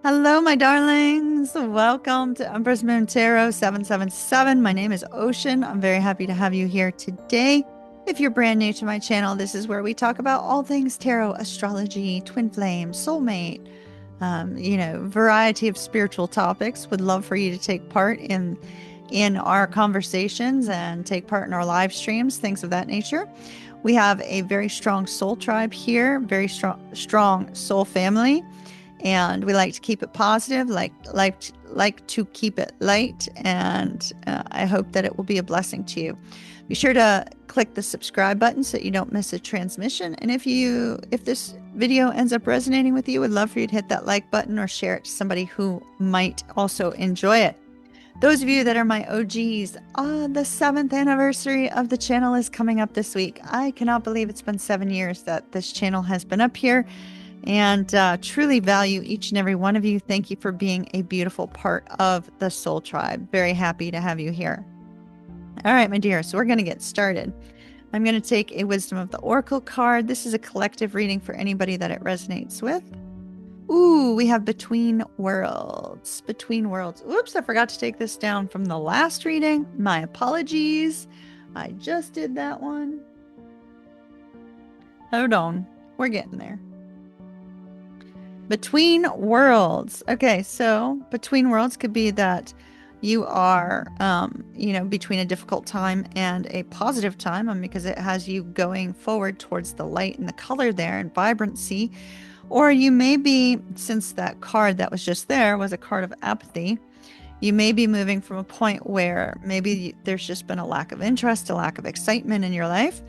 Hello, my darlings. Welcome to Empress Moon Tarot 777. My name is Ocean. I'm very happy to have you here today. If you're brand new to my channel, this is where we talk about all things tarot, astrology, twin flame, soulmate, variety of spiritual topics. Would love for you to take part in our conversations and take part in our live streams, things of that nature. We have a very strong soul tribe here, very strong soul family. And we like to keep it positive, like to keep it light, and I hope that it will be a blessing to you. Be sure to click the subscribe button so that you don't miss a transmission. And if this video ends up resonating with you, would love for you to hit that like button or share it to somebody who might also enjoy it. Those of you that are my OGs, the 7th anniversary of the channel is coming up this week. I cannot believe it's been 7 years that this channel has been up here. And truly value each and every one of you. Thank you for being a beautiful part of the Soul Tribe. Very happy to have you here. All right, my dear, so we're going to get started. I'm going to take a Wisdom of the Oracle card. This is a collective reading for anybody that it resonates with. Ooh, we have Between Worlds. Between Worlds. Oops, I forgot to take this down from the last reading. My apologies. I just did that one. Hold on. We're getting there. Between Worlds. Okay, so Between Worlds could be that you are, between a difficult time and a positive time, because it has you going forward towards the light and the color there and vibrancy. Or you may be, since that card that was just there was a card of apathy, you may be moving from a point where maybe there's just been a lack of interest, a lack of excitement in your life.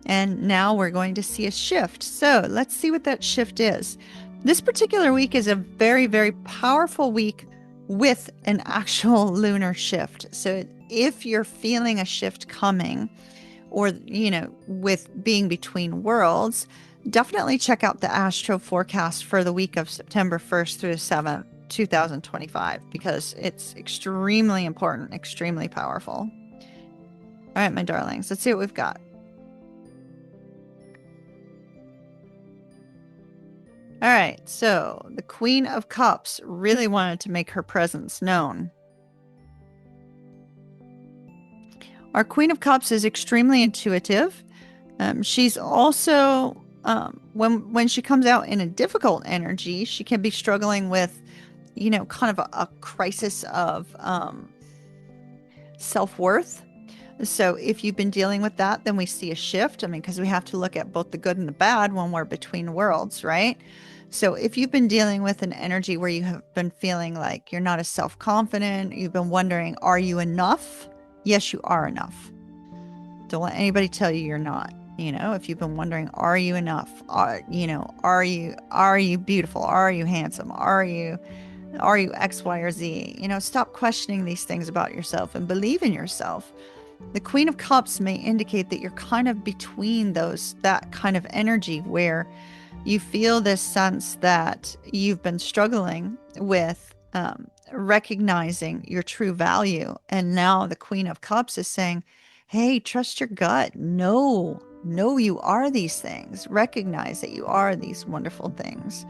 And now we're going to see a shift. So let's see what that shift is. This particular week is a very, very powerful week with an actual lunar shift. So if you're feeling a shift coming, or, with being between worlds, definitely check out the astro forecast for the week of September 1st through the 7th, 2025, because it's extremely important, extremely powerful. All right, my darlings, let's see what we've got. All right, so the Queen of Cups really wanted to make her presence known. Our Queen of Cups is extremely intuitive. She's also, when she comes out in a difficult energy, she can be struggling with, kind of a crisis of self-worth. So if you've been dealing with that, then we see a shift. Because we have to look at both the good and the bad when we're between worlds, right? So if you've been dealing with an energy where you have been feeling like you're not as self-confident, you've been wondering, are you enough? Yes, you are enough. Don't let anybody tell you you're not. If you've been wondering, are you enough? Are you beautiful? Are you handsome? Are you X, Y, or Z? Stop questioning these things about yourself and believe in yourself. The Queen of Cups may indicate that you're kind of between that kind of energy where you feel this sense that you've been struggling with recognizing your true value. And now the Queen of Cups is saying, hey, trust your gut. No, you are these things. Recognize that you are these wonderful things.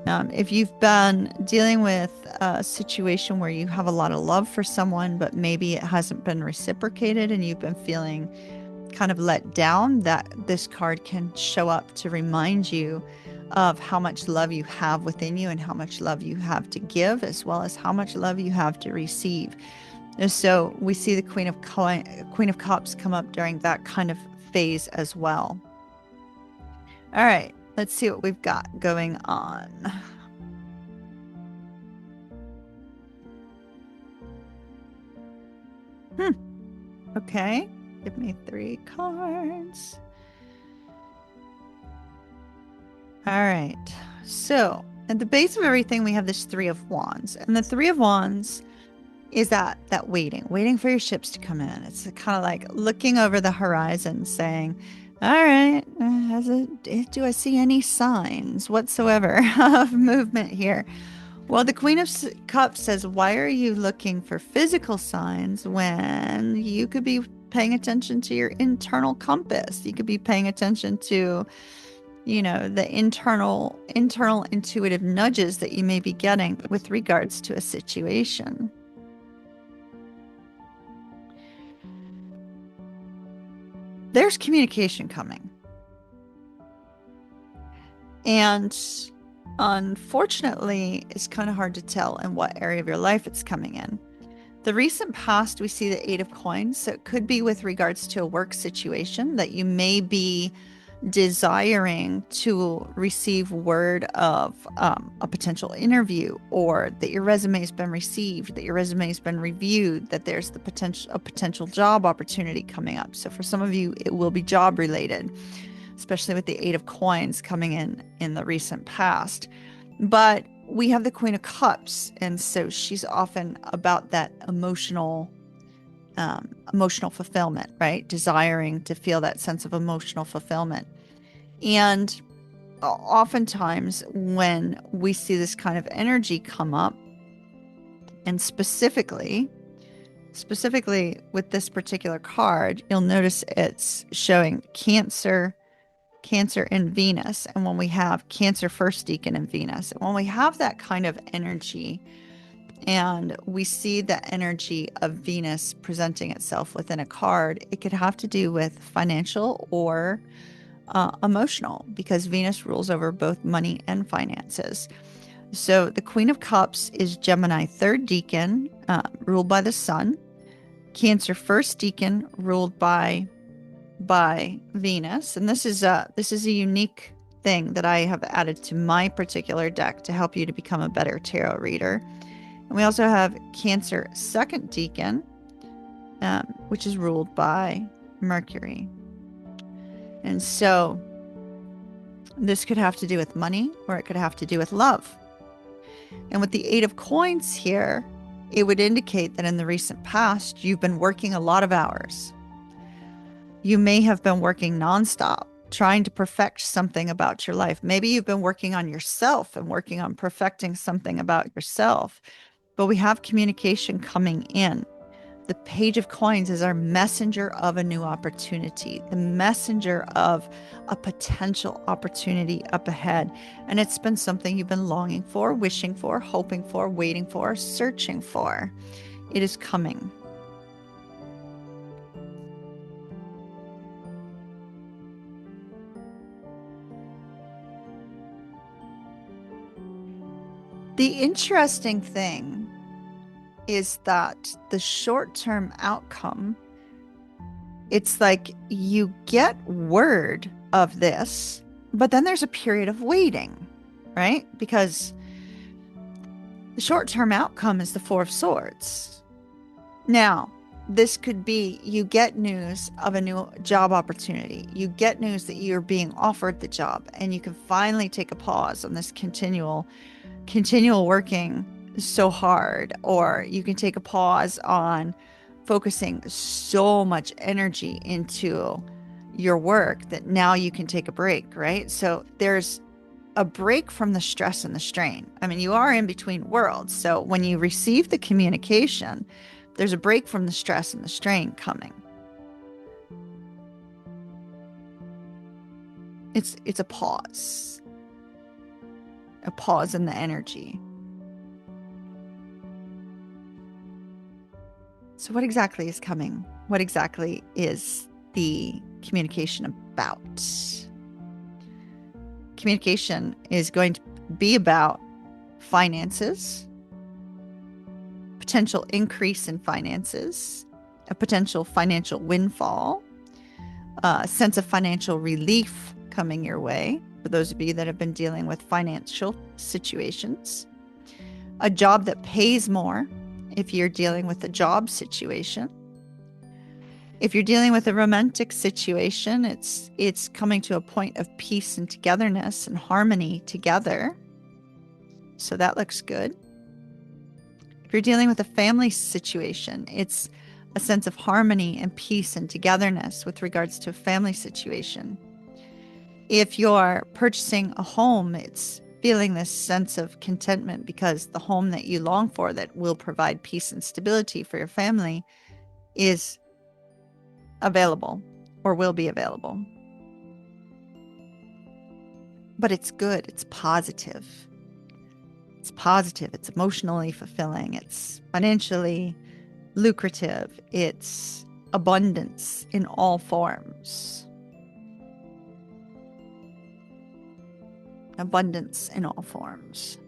If you've been dealing with a situation where you have a lot of love for someone, but maybe it hasn't been reciprocated and you've been feeling kind of let down, that this card can show up to remind you of how much love you have within you and how much love you have to give, as well as how much love you have to receive. And so we see the Queen of Cups come up during that kind of phase as well. All right, let's see what we've got going on. Okay. Give me 3 cards. All right. So at the base of everything, we have this 3 of Wands. And the 3 of Wands is that waiting for your ships to come in. It's kind of like looking over the horizon saying, all right, do I see any signs whatsoever of movement here? Well, the Queen of Cups says, why are you looking for physical signs when you could be paying attention to your internal compass? You could be paying attention to the internal intuitive nudges that you may be getting with regards to a situation. There's communication coming. And unfortunately, it's kind of hard to tell in what area of your life it's coming in. The recent past, we see the Eight of Coins. So it could be with regards to a work situation that you may be desiring to receive word of a potential interview, or that your resume has been received, that your resume has been reviewed, that there's a potential job opportunity coming up. So for some of you, it will be job related, especially with the Eight of Coins coming in the recent past. But we have the Queen of Cups, and so she's often about that emotional fulfillment, right? Desiring to feel that sense of emotional fulfillment. And oftentimes when we see this kind of energy come up, and specifically with this particular card, you'll notice it's showing Cancer in Venus. And when we have Cancer first decan in Venus, and when we have that kind of energy, and we see the energy of Venus presenting itself within a card, it could have to do with financial or emotional, because Venus rules over both money and finances. So the Queen of Cups is Gemini third decan, ruled by the Sun. Cancer first decan, ruled by Venus. And this is a unique thing that I have added to my particular deck to help you to become a better tarot reader. And we also have Cancer second decan, which is ruled by Mercury. And so this could have to do with money, or it could have to do with love. And with the Eight of Coins here, it would indicate that in the recent past, you've been working a lot of hours. You may have been working nonstop, trying to perfect something about your life. Maybe you've been working on yourself and working on perfecting something about yourself. But we have communication coming in. The Page of Coins is our messenger of a new opportunity, the messenger of a potential opportunity up ahead. And it's been something you've been longing for, wishing for, hoping for, waiting for, searching for. It is coming. The interesting thing is that the short-term outcome, it's like you get word of this, but then there's a period of waiting, right? Because the short-term outcome is the Four of Swords. Now, this could be you get news of a new job opportunity. You get news that you're being offered the job, and you can finally take a pause on this continual working so hard, or you can take a pause on focusing so much energy into your work that now you can take a break, right? So there's a break from the stress and the strain. I mean, you are in between worlds. So when you receive the communication, there's a break from the stress and the strain coming. It's a pause in the energy. So what exactly is coming? What exactly is the communication about? Communication is going to be about finances, potential increase in finances, a potential financial windfall, a sense of financial relief coming your way for those of you that have been dealing with financial situations, a job that pays more if you're dealing with a job situation. If you're dealing with a romantic situation, it's coming to a point of peace and togetherness and harmony together. So that looks good. If you're dealing with a family situation, it's a sense of harmony and peace and togetherness with regards to a family situation. If you're purchasing a home, it's feeling this sense of contentment because the home that you long for that will provide peace and stability for your family is available or will be available. but it's good. It's positive. It's positive. It's emotionally fulfilling. It's financially lucrative. It's abundance in all forms. Abundance in all forms.